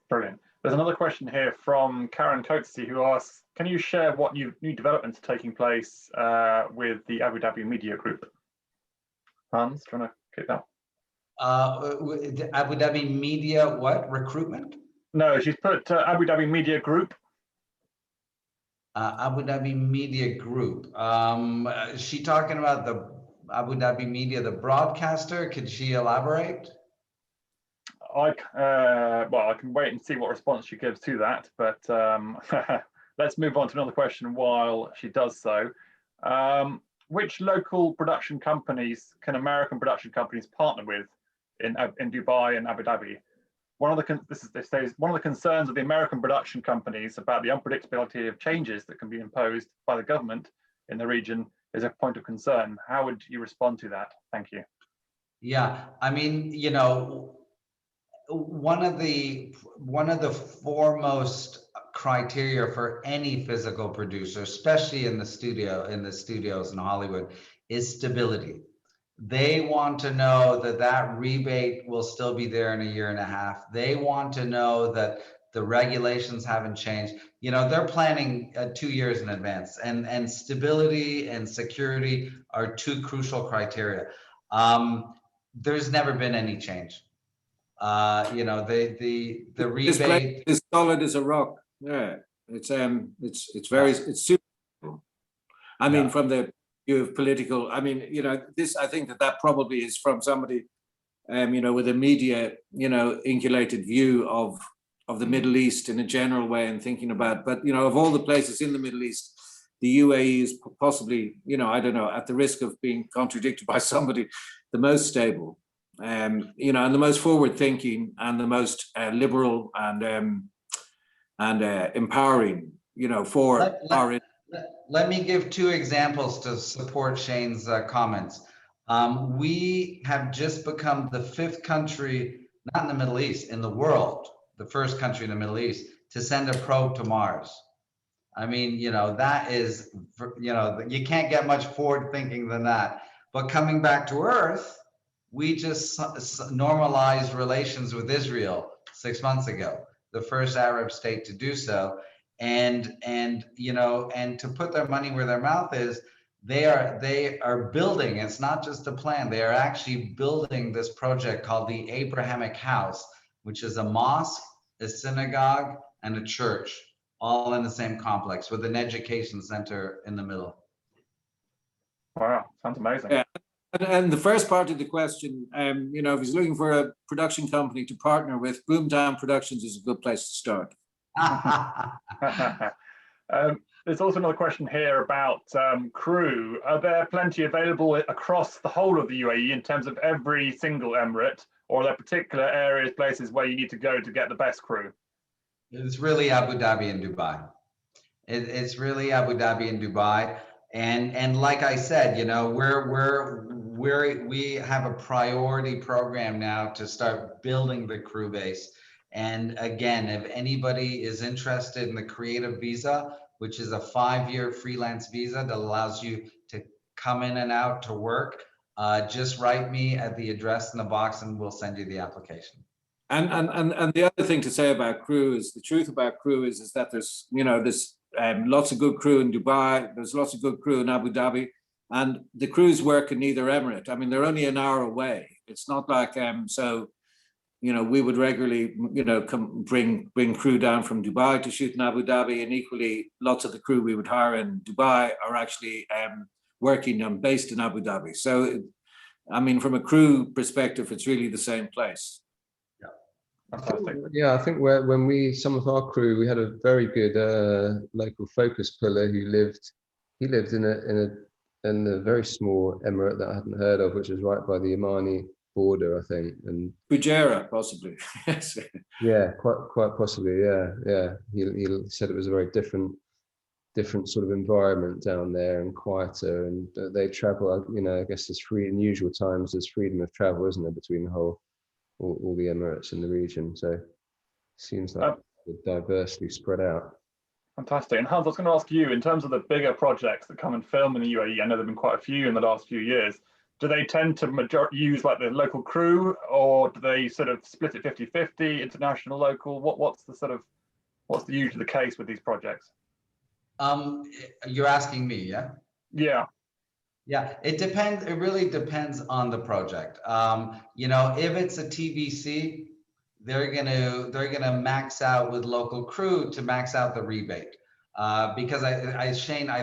S1: Brilliant. There's another question here from Karen Coatsey, who asks, can you share what new developments are taking place with the Abu Dhabi Media Group? Hans, do you want to kick that?
S2: Abu Dhabi Media, what? Recruitment?
S1: No, she's put Abu Dhabi Media Group.
S2: Abu Dhabi Media Group. Is she talking about the Abu Dhabi Media, the broadcaster? Could she elaborate?
S1: Well, I can wait and see what response she gives to that, but let's move on to another question while she does so. Which local production companies can American production companies partner with in Dubai and Abu Dhabi? One of the concerns of the American production companies about the unpredictability of changes that can be imposed by the government in the region is a point of concern. How would you respond to that? Thank you.
S2: Yeah, I mean, you know, one of the foremost criteria for any physical producer, especially in the studios in Hollywood, is stability. They want to know that that rebate will still be there in a year and a half. They want to know that the regulations haven't changed. You know, they're planning 2 years in advance, and stability and security are two crucial criteria. There's never been any change. You know, the
S3: This place
S2: rebate
S3: is solid as a rock. Yeah, it's very, it's super. I mean,
S2: Yeah.
S3: from the view of political, I mean, you know, this, I think that probably is from somebody, you know, with a media, you know, inculated view of the Middle East in a general way and thinking about, but, you know, of all the places in the Middle East, the UAE is possibly, you know, I don't know, at the risk of being contradicted by somebody, the most stable, you know, and the most forward thinking and the most liberal and empowering, you know, for our.
S2: Let me give two examples to support Shane's comments. We have just become the 5th country, not in the Middle East, in the world, the 1st country in the Middle East to send a probe to Mars. I mean, you know, that is, you know, you can't get much forward thinking than that. But coming back to Earth, we just normalized relations with Israel 6 months ago, the first Arab state to do so. And you know, and to put their money where their mouth is, they are building, it's not just a plan, they are actually building this project called the Abrahamic House, which is a mosque, a synagogue, and a church, all in the same complex with an education center in the middle.
S1: Wow, sounds amazing.
S3: Yeah. And the first part of the question, you know, if he's looking for a production company to partner with, Boomtown Productions is a good place to start.
S1: There's also another question here about crew. Are there plenty available across the whole of the UAE in terms of every single emirate, or are there particular areas, places where you need to go to get the best crew?
S2: It's really Abu Dhabi and Dubai. It's really Abu Dhabi and Dubai. And like I said, you know, we have a priority program now to start building the crew base. And again, if anybody is interested in the creative visa, which is a 5-year freelance visa that allows you to come in and out to work, just write me at the address in the box and we'll send you the application.
S3: And the other thing to say about crew is, the truth about crew is that there's, you know, there's lots of good crew in Dubai, there's lots of good crew in Abu Dhabi, and the crews work in either emirate. I mean, they're only an hour away. It's not like, so, you know, we would regularly, you know, bring crew down from Dubai to shoot in Abu Dhabi, and equally lots of the crew we would hire in Dubai are actually working and based in Abu Dhabi. So, I mean, from a crew perspective, it's really the same place.
S1: Fantastic.
S4: Yeah, I think when some of our crew, we had a very good local focus puller who lived in a very small emirate that I hadn't heard of, which is right by the Omani border, I think. And
S3: Fujairah, possibly. Yes.
S4: Yeah, quite possibly. Yeah. He said it was a very different sort of environment down there and quieter. And they travel. You know, I guess there's unusual times. There's freedom of travel, isn't there, between all the emirates in the region. So it seems like diversely spread out.
S1: Fantastic. And Hans, I was going to ask you, in terms of the bigger projects that come and film in the UAE, I know there have been quite a few in the last few years. Do they tend to use like the local crew, or do they sort of split it 50-50, international, local? What's usually the case with these projects?
S2: You're asking me, yeah?
S1: Yeah.
S2: Yeah, it depends. It really depends on the project. You know, if it's a TVC, they're gonna max out with local crew to max out the rebate. Because I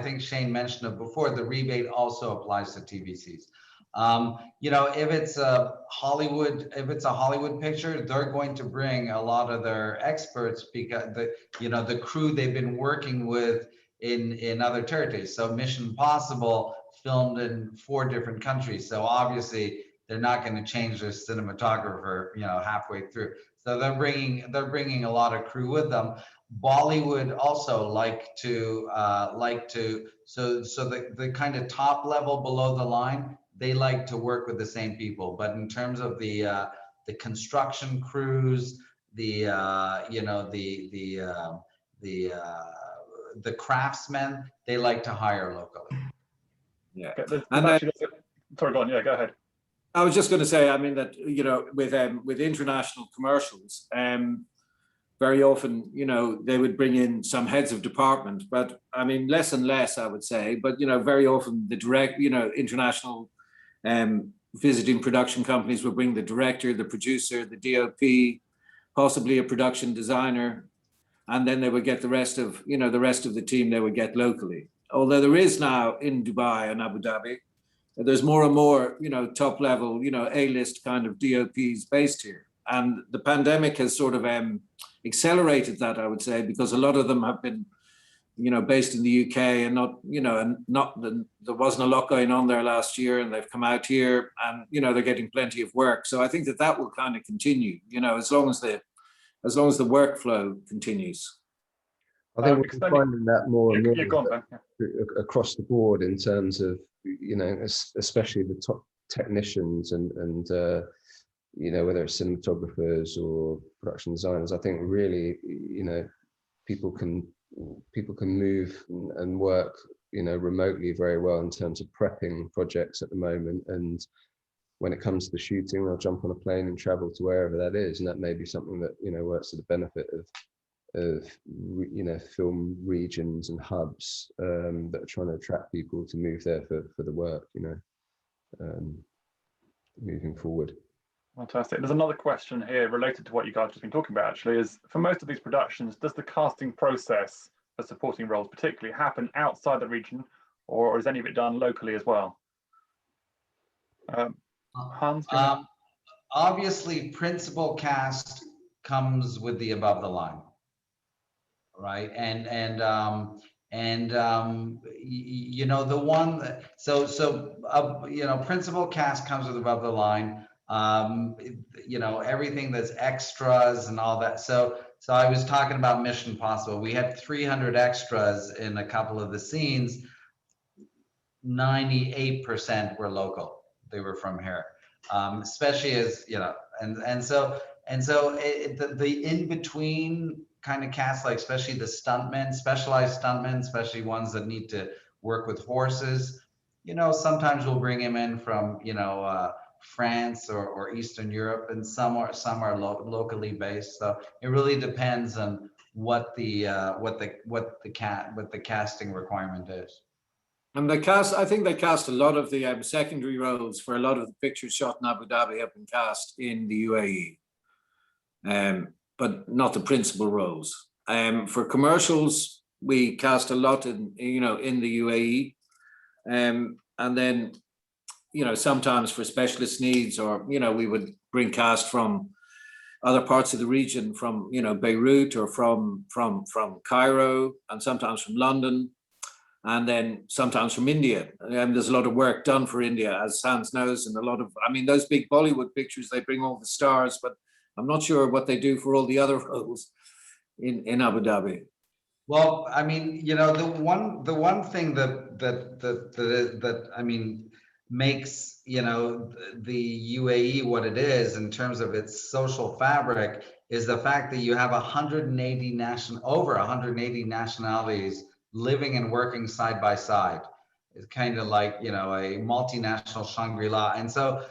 S2: think Shane mentioned it before, the rebate also applies to TVCs. You know, if it's a Hollywood picture, they're going to bring a lot of their experts because the crew they've been working with in other territories. So Mission Impossible filmed in 4 different countries. So obviously they're not going to change their cinematographer, you know, halfway through. So they're bringing a lot of crew with them. Bollywood also so the kind of top level below the line, they like to work with the same people. But in terms of the the construction crews, the craftsmen, they like to hire locally.
S3: Yeah.
S1: Okay,
S3: And
S1: actually, sorry, go on. Yeah, go ahead.
S3: I was just going to say, I mean, that, you know, with international commercials, very often, you know, they would bring in some heads of department, but I mean, less and less, I would say, but, you know, very often the direct, you know, international visiting production companies would bring the director, the producer, the DOP, possibly a production designer, and then they would get the rest of, you know, the rest of the team they would get locally. Although there is now in Dubai and Abu Dhabi, there's more and more, you know, top level, you know, A-list kind of DOPs based here. And the pandemic has sort of accelerated that, I would say, because a lot of them have been, you know, based in the UK and not, you know, and not, there wasn't a lot going on there last year, and they've come out here and, you know, they're getting plenty of work. So I think that that will kind of continue, you know, as long as the workflow continues.
S4: I think we're finding that more and more across the board in terms of, you know, especially the top technicians and you know, whether it's cinematographers or production designers. I think really, you know, people can move and work, you know, remotely very well in terms of prepping projects at the moment. And when it comes to the shooting, they'll jump on a plane and travel to wherever that is, and that may be something that, you know, works to the benefit of you know, film regions and hubs that are trying to attract people to move there for the work, you know, moving forward.
S1: Fantastic. There's another question here related to what you guys have just been talking about, actually, is for most of these productions, does the casting process for supporting roles particularly happen outside the region, or is any of it done locally as well? Hans?
S2: Obviously, principal cast comes with the above the line, right? And you know, the one that, you know, principal cast comes with above the line. You know, everything that's extras and all that. So I was talking about Mission Impossible. We had 300 extras in a couple of the scenes. 98% were local. They were from here, especially as, you know, and so the in between kind of cast, like especially the stuntmen, specialized stuntmen, especially ones that need to work with horses. You know, sometimes we'll bring him in from, you know, France or Eastern Europe, and some are locally based. So it really depends on what the casting requirement is.
S3: And they cast, I think they cast a lot of the secondary roles for a lot of the pictures shot in Abu Dhabi have been cast in the UAE, but not the principal roles. For commercials, we cast a lot in, you know, in the UAE, and then, you know, sometimes for specialist needs, or, you know, we would bring cast from other parts of the region, from, you know, Beirut or from Cairo, and sometimes from London, and then sometimes from India. And there's a lot of work done for India, as Hans knows, and a lot of, I mean, those big Bollywood pictures, they bring all the stars, but I'm not sure what they do for all the other roles in Abu Dhabi.
S2: Well, I mean, you know, the one thing that I mean makes, you know, the UAE what it is in terms of its social fabric is the fact that you have over 180 nationalities living and working side by side. It's kind of like, you know, a multinational Shangri-La. And so,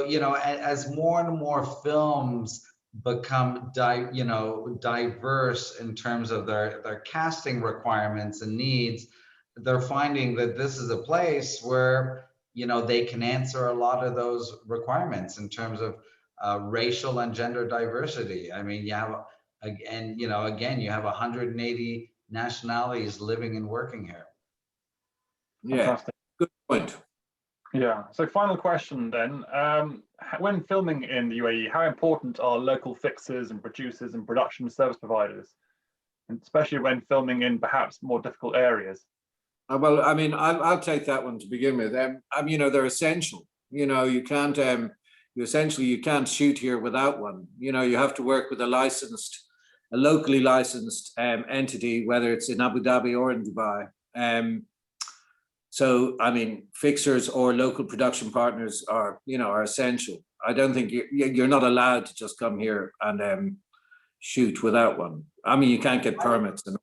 S2: you know, as more and more films become diverse in terms of their casting requirements and needs, they're finding that this is a place where, you know, they can answer a lot of those requirements in terms of racial and gender diversity. I mean, you have, and, you know, again, you have 180 nationalities living and working here.
S3: Yeah, fantastic. Good point.
S1: Yeah, so final question then. When filming in the UAE, how important are local fixers and producers and production service providers, and especially when filming in perhaps more difficult areas?
S3: Well, I mean, I'll take that one to begin with. You know, they're essential. You know, you can't, you can't shoot here without one. You know, you have to work with a locally licensed entity, whether it's in Abu Dhabi or in Dubai. So, I mean, fixers or local production partners are, you know, are essential. I don't think you're not allowed to just come here and shoot without one. I mean, you can't get permits and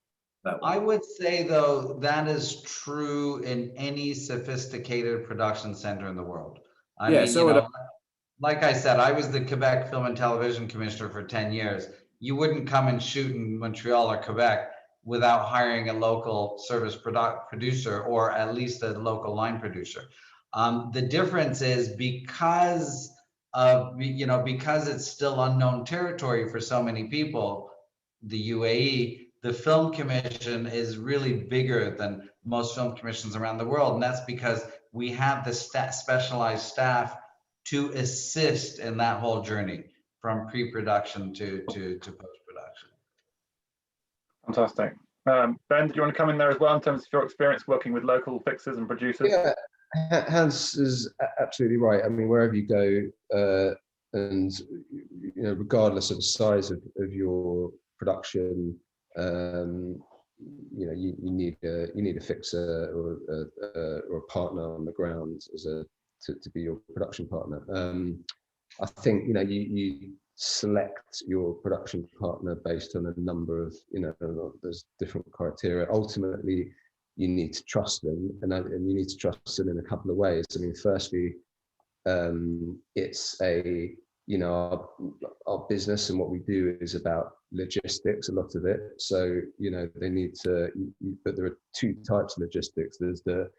S3: that one.
S2: I would say though, that is true in any sophisticated production center in the world. I mean,
S3: so
S2: you know, like I said, I was the Quebec Film and Television Commissioner for 10 years. You wouldn't come and shoot in Montreal or Quebec without hiring a local service producer, or at least a local line producer. The difference is because of, you know, because it's still unknown territory for so many people, the UAE, the film commission is really bigger than most film commissions around the world. And that's because we have the specialized staff to assist in that whole journey from pre-production to post-production.
S1: Fantastic. Ben, do you want to come in there as well in terms of your experience working with local fixers and producers?
S4: Yeah, Hans is absolutely right. I mean, wherever you go, and you know, regardless of the size of your production, you know, you need a fixer or a partner on the ground as to be your production partner. I think, you know, you select your production partner based on a number of, you know, there's different criteria. Ultimately, you need to trust them, and you need to trust them in a couple of ways. I mean, firstly, it's a, you know, our business and what we do is about logistics, a lot of it. So, you know, they need to, but there are two types of logistics. There's the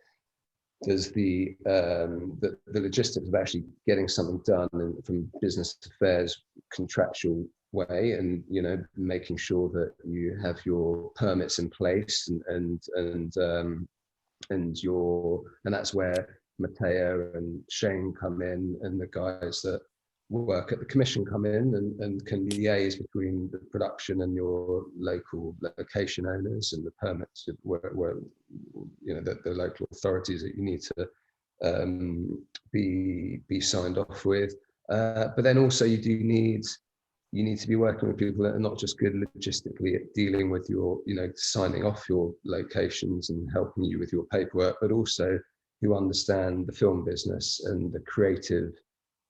S4: logistics of actually getting something done from business affairs contractual way, and, you know, making sure that you have your permits in place, and that's where Matteo and Shane come in, and the guys that work at the commission come in and can liaise between the production and your local location owners and the permits where you know, the local authorities that you need to be signed off with. But then also you need to be working with people that are not just good logistically at dealing with your, you know, signing off your locations and helping you with your paperwork, but also who understand the film business and the creative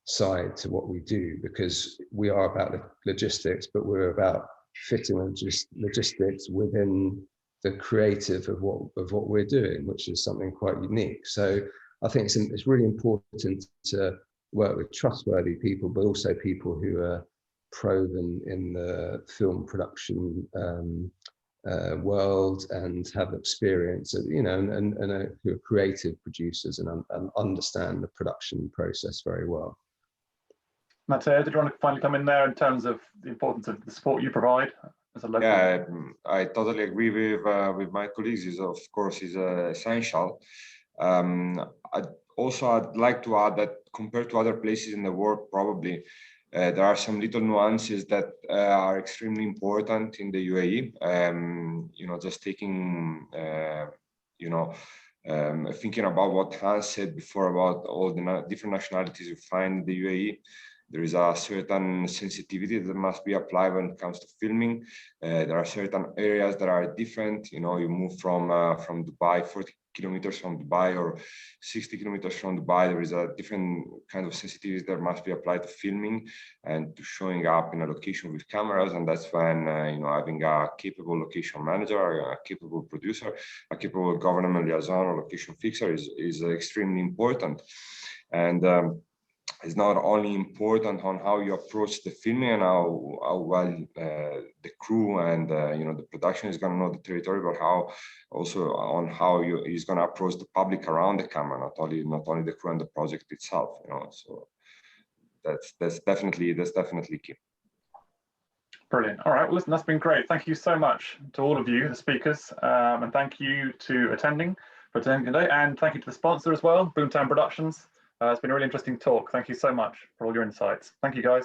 S4: side to what we do, because we are about the logistics, but we're about fitting logistics within the creative of what we're doing, which is something quite unique. So I think it's really important to work with trustworthy people, but also people who are proven in the film production world and have experience, you know, and who are creative producers and understand the production process very well.
S1: Matteo, did you want to finally come in there in terms of the importance of the support you provide as a local?
S5: Yeah, I totally agree with my colleagues. Of course, is essential. I'd like to add that compared to other places in the world, probably there are some little nuances that are extremely important in the UAE. You know, just taking, you know, thinking about what Hans said before about all the different nationalities you find in the UAE. There is a certain sensitivity that must be applied when it comes to filming. There are certain areas that are different. You know, you move from Dubai, 40 kilometers from Dubai or 60 kilometers from Dubai. There is a different kind of sensitivity that must be applied to filming and to showing up in a location with cameras. And that's when, you know, having a capable location manager, a capable producer, a capable government liaison or location fixer is extremely important. And it's not only important on how you approach the filming and how well the crew and you know, the production is going to know the territory, but how also on how he's going to approach the public around the camera, not only the crew and the project itself. You know, so that's definitely key.
S1: Brilliant. All right. Well, listen, that's been great. Thank you so much to all of you, the speakers, and thank you to attending today, and thank you to the sponsor as well, Boomtown Productions. It's been a really interesting talk. Thank you so much for all your insights. Thank you, guys.